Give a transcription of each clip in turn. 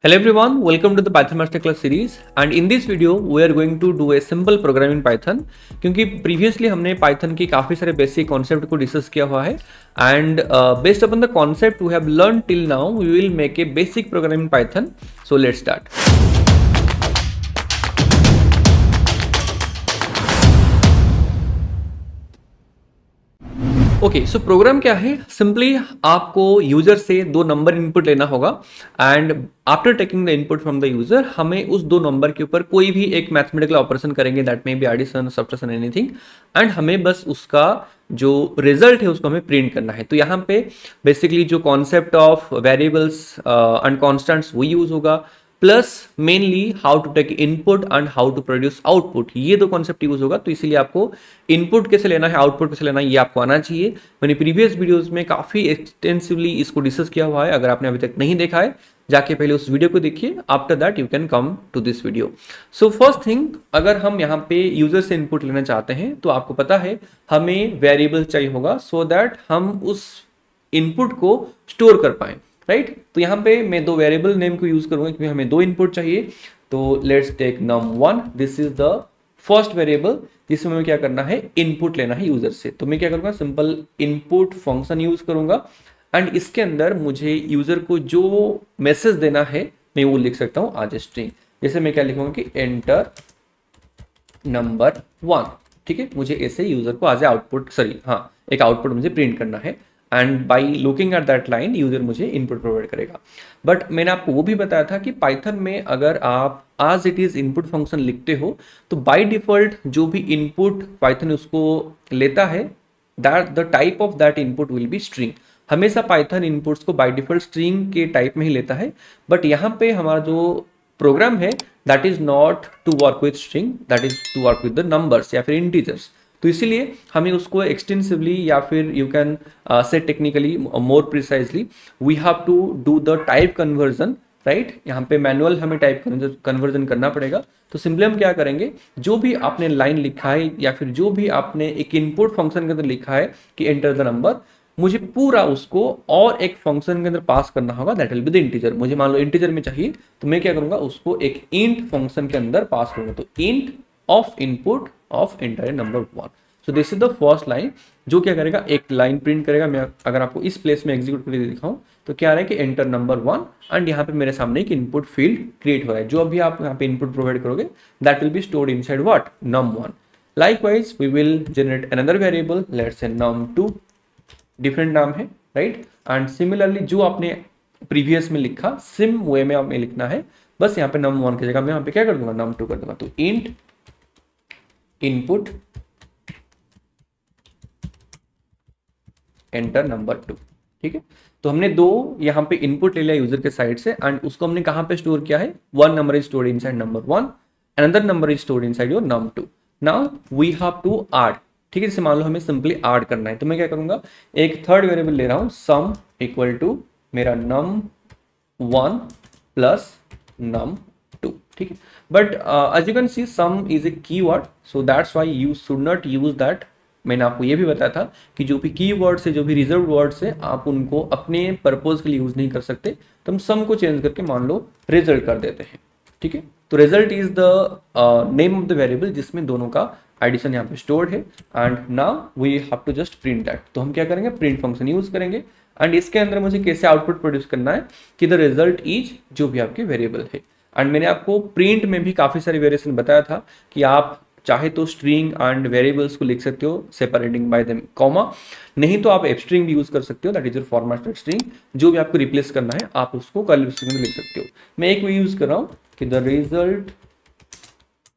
Hello everyone, welcome to the Python Masterclass series and in this video we are going to do a simple program in Python क्योंकि previously हमने Python की काफ़ी सारे basic concept को discuss किया हुआ है and based upon the concept we have learned till now we will make a basic program in Python. So let's start. Okay so program क्या है, सिंपली आपको यूजर से दो नंबर इनपुट लेना होगा and after taking the input from the user हमें उस दो नंबर के ऊपर कोई भी एक मैथमेटिकल ऑपरेशन करेंगे, that may be addition, subtraction, anything, and हमें बस उसका जो रिजल्ट है उसको हमें प्रिंट करना है. तो यहाँ पे बेसिकली जो concept of variables and constants वो यूज होगा, plus mainly how to take input and how to produce output, ये दो कॉन्सेप्ट यूज होगा. तो इसीलिए आपको इनपुट कैसे लेना है, आउटपुट कैसे लेना है, ये आपको आना चाहिए. मैंने प्रीवियस वीडियोस में काफी एक्सटेंसिवली इसको डिस्कस किया हुआ है. अगर आपने अभी तक नहीं देखा है जाके पहले उस वीडियो को देखिए, after that you can come to this video. So first thing, अगर हम यहाँ पे यूजर से इनपुट लेना चाहते हैं तो आपको पता है हमें वेरिएबल चाहिए होगा सो दैट हम उस इनपुट को स्टोर कर पाए, राइट. तो यहाँ पे मैं दो वेरिएबल नेम को यूज करूंगा क्योंकि हमें दो इनपुट चाहिए. तो let's take num1, this is the first variable जिसमें हमें क्या करना है, इनपुट लेना है यूजर से. तो मैं क्या करूंगा, सिंपल इनपुट फंक्शन यूज करूंगा एंड इसके अंदर मुझे यूजर को जो मैसेज देना है मैं वो लिख सकता हूं आज स्ट्रिंग. जैसे मैं क्या लिखूंगा कि एंटर नंबर 1, ठीक है. मुझे ऐसे यूजर को आज आउटपुट एक आउटपुट मुझे प्रिंट करना है and by looking at that line user मुझे इनपुट प्रोवाइड करेगा. बट मैंने आपको वो भी बताया था कि पाइथन में अगर आप आज इट इज इनपुट फंक्शन लिखते हो तो बाय डिफॉल्ट जो भी इनपुट पाइथन उसको लेता है that the type of that input will be string. हमेशा पाइथन इनपुट्स को बाय डिफॉल्ट स्ट्रिंग के टाइप में ही लेता है. बट यहाँ पे हमारा जो प्रोग्राम है that is not to work with string, that is to work with the numbers या फिर इंटीजर्स. तो इसीलिए हमें उसको एक्सटेंसिवली या फिर you can say technically more precisely we have to do the type conversion, right. यहाँ पे मैनुअल हमें टाइप कन्वर्जन करना पड़ेगा. तो सिंपली हम क्या करेंगे, जो भी आपने लाइन लिखा है या फिर जो भी आपने एक इनपुट फंक्शन के अंदर लिखा है कि एंटर द नंबर, मुझे पूरा उसको और एक फंक्शन के अंदर पास करना होगा, that will be the integer. मुझे मान लो इंटीजर में चाहिए तो मैं क्या करूंगा, उसको एक इंट फंक्शन के अंदर पास करूंगा. तो int of input of enter number 1. So this is the first line जो क्या करेगा, एक लाइन प्रिंट करेगा. मैं अगर आपको इस प्लेस में एग्जीक्यूट करके दिखाऊं तो क्या है कि एंटर नंबर 1 एंड यहाँ पे मेरे सामने एक इनपुट फील्ड क्रिएट हो रहा है. जो अभी आप यहाँ पे इनपुट प्रोवाइड करोगे that will be stored inside what, num1. Likewise we will generate another variable, let's say num2, different नाम है, राइट. एंड सिमिलरली जो आपने प्रीवियस में लिखा सिम वे में आपने लिखना है, बस यहाँ पे num1 की जगह मैं यहाँ पे क्या कर दूंगा, num2 कर दूंगा. तो इंट इनपुट एंटर नंबर 2, ठीक है. तो हमने दो यहाँ पे इनपुट ले लिया यूजर के साइड से एंड उसको हमने कहाँ पे स्टोर किया है, one number is stored inside number 1, another number is stored inside your num2. Now we have to add, ठीक है. जैसे मान लो हमें सिंपली ऐड करना है तो मैं क्या करूंगा, एक थर्ड वेरिएबल ले रहा हूं, सम इक्वल टू मेरा num1 प्लस num2, ठीक है. But as you can see sum is a keyword, so that's why you should not use that. मैंने आपको ये भी बताया था कि जो भी कीवर्ड्स है, जो भी रिजर्व वर्ड्स है, आप उनको अपने पर्पज के लिए यूज नहीं कर सकते. तो हम सम को चेंज करके मान लो रिजल्ट कर देते हैं, ठीक है. तो result is the name of the variable जिसमें दोनों का एडिशन यहाँ पे स्टोर्ड है and now we have to just print that. तो हम क्या करेंगे, प्रिंट फंक्शन यूज करेंगे एंड इसके अंदर मुझे कैसे आउटपुट प्रोड्यूस करना है कि द रिजल्ट इज जो भी आपके वेरिएबल है. एंड मैंने आपको प्रिंट में भी काफी सारे वेरिएशन बताया था कि आप चाहे तो स्ट्रिंग एंड वेरिएबल्स को लिख सकते हो सेपरेटिंग बाय देम कॉमा, नहीं तो आप स्ट्रिंग भी यूज कर सकते हो, that is your formatted string. जो भी आपको रिप्लेस करना है आप उसको कर्ली ब्रैकेट में लिख सकते हो. मैं एक भी यूज कर रहा हूं कि द रिजल्ट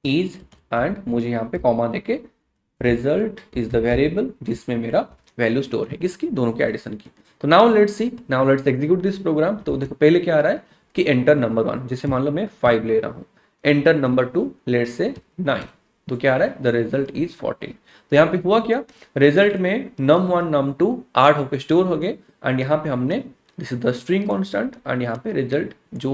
इज एंड मुझे यहाँ पे कॉमा देके रिजल्ट इज द वेरिएबल जिसमें मेरा वैल्यू स्टोर है, किसकी, दोनों के एडिशन की. तो now let's see, now let's execute this program. तो देखो पहले क्या आ रहा है कि एंटर नंबर 1, जैसे मान लो मैं 5 ले रहा हूँ, एंटर नंबर 2 लेट्स से 9, तो क्या आ रहा है, द रिजल्ट इज 14. तो यहाँ पे हुआ क्या, रिजल्ट में num1 num2 8 होकर स्टोर हो गए एंड यहाँ पे हमने this is the string constant and यहाँ पे रिजल्ट जो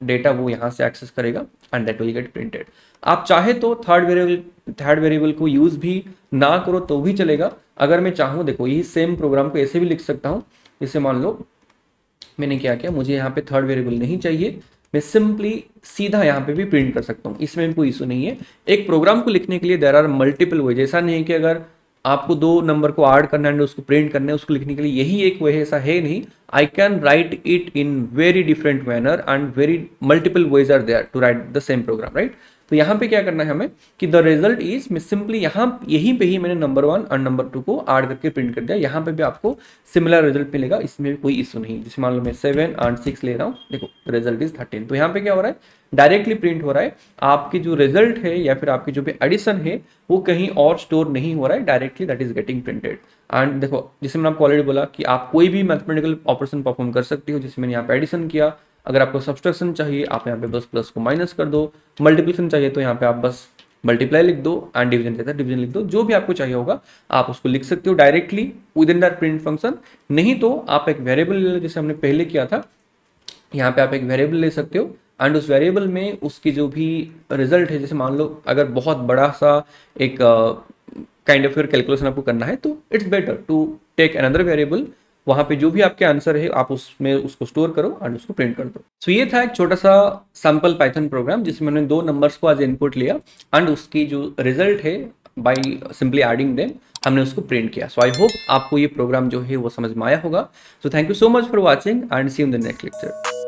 डेटा वो यहाँ से एक्सेस करेगा and that will get printed. आप चाहे तो थर्ड वेरिएबल को यूज भी ना करो तो भी चलेगा. अगर मैं चाहूँ, देखो यही सेम प्रोग्राम को ऐसे भी लिख सकता हूँ, जैसे मान लो मैंने क्या किया, मुझे यहाँ पे थर्ड वेरिएबल नहीं चाहिए, मैं सिंपली सीधा यहाँ पे भी प्रिंट कर सकता हूँ, इसमें कोई इशू नहीं है। एक प्रोग्राम को लिखने के लिए देयर आर मल्टीपल वे, जैसा नहीं है कि अगर आपको दो नंबर को ऐड करना है उसको प्रिंट करना है, उसको लिखने के लिए यही एक वे है, ऐसा है नहीं। I can write it in very different manner and very multiple ways are there to write the same program, right. तो यहाँ पे क्या करना है हमें कि द रिजल्ट इज, मैं सिंपली यहाँ यहीं पे ही मैंने नंबर 1 और नंबर 2 को ऐड करके प्रिंट कर दिया, यहाँ पे भी आपको सिमिलर रिजल्ट मिलेगा, इसमें भी कोई इशू नहीं। जैसे मान लो मैं 7 और 6 ले रहा हूँ, देखो रिजल्ट इज 13। तो यहाँ पे क्या हो रहा है, डायरेक्टली प्रिंट हो रहा है, आपकी जो रिजल्ट है या फिर आपकी जो भी एडिशन है वो कहीं और स्टोर नहीं हो रहा है, directly that is getting printed. And देखो जैसे मैंने आपको ऑलरेडी बोला कि आप कोई भी मैथमेटिकल ऑपरेशन परफॉर्म कर सकते हो, जैसे मैंने यहाँ पे एडिशन किया, अगर आपको सब्सट्रैक्शन चाहिए आप यहाँ पे बस प्लस को माइनस कर दो, मल्टीप्लिकेशन चाहिए तो यहाँ पे आप बस मल्टीप्लाई लिख दो, एंड डिवीजन चाहिए डिवीजन लिख दो, जो भी आपको चाहिए होगा आप उसको लिख सकते हो directly with in that print function. नहीं तो आप एक वेरिएबल ले लो, जैसे हमने पहले किया था, यहाँ पे आप एक वेरिएबल ले सकते हो एंड उस वेरिएबल में उसकी जो भी रिजल्ट है, जैसे मान लो अगर बहुत बड़ा सा एक काइंड ऑफ कैलकुलेशन आपको करना है तो it's better to take another variable, वहां पे जो भी आपके आंसर है आप उसमें उसको स्टोर करो एंड उसको प्रिंट कर दो। सो ये था एक छोटा सा सैंपल पाइथन प्रोग्राम जिसमें मैंने दो नंबर्स को एज इनपुट लिया एंड उसकी जो रिजल्ट है बाई सिंपली एडिंग देम हमने उसको प्रिंट किया। सो आई होप आपको ये प्रोग्राम जो है वो समझ में आया होगा। So thank you so much for watching and see you in the next lecture.